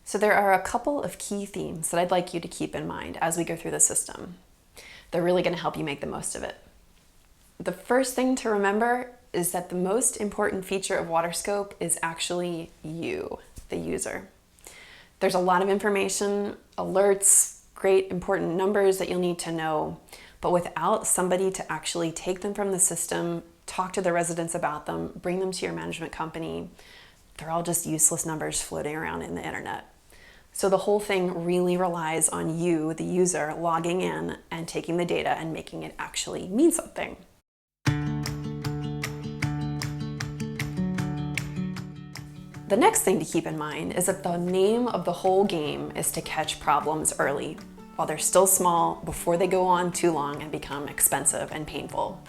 So there are a couple of key themes that I'd like you to keep in mind as we go through the system. They're really going to help you make the most of it. The first thing to remember is that the most important feature of WaterScope is actually you, the user. There's a lot of information, alerts, great important numbers that you'll need to know, but without somebody to actually take them from the system, talk to the residents about them, bring them to your management company, they're all just useless numbers floating around in the internet. So the whole thing really relies on you, the user, logging in and taking the data and making it actually mean something. The next thing to keep in mind is that the name of the whole game is to catch problems early, while they're still small, before they go on too long and become expensive and painful.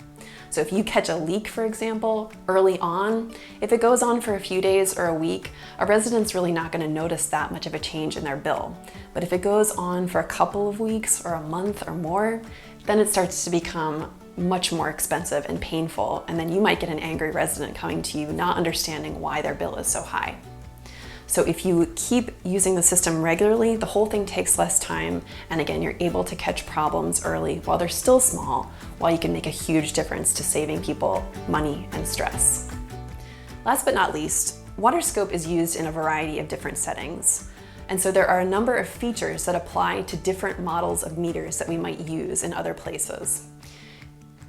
So if you catch a leak, for example, early on, if it goes on for a few days or a week, a resident's really not going to notice that much of a change in their bill. But if it goes on for a couple of weeks or a month or more, then it starts to become much more expensive and painful, and then you might get an angry resident coming to you not understanding why their bill is so high. So if you keep using the system regularly, the whole thing takes less time, and again, you're able to catch problems early while they're still small, while you can make a huge difference to saving people money and stress. Last but not least, WaterScope is used in a variety of different settings. And so there are a number of features that apply to different models of meters that we might use in other places.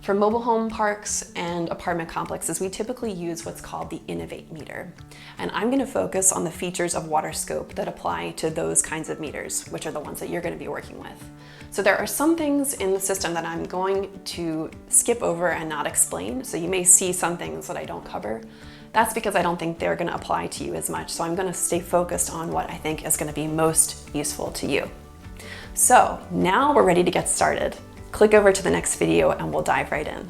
For mobile home parks and apartment complexes, we typically use what's called the Innovate meter. And I'm going to focus on the features of WaterScope that apply to those kinds of meters, which are the ones that you're going to be working with. So there are some things in the system that I'm going to skip over and not explain. So you may see some things that I don't cover. That's because I don't think they're going to apply to you as much. So I'm going to stay focused on what I think is going to be most useful to you. So now we're ready to get started. Click over to the next video and we'll dive right in.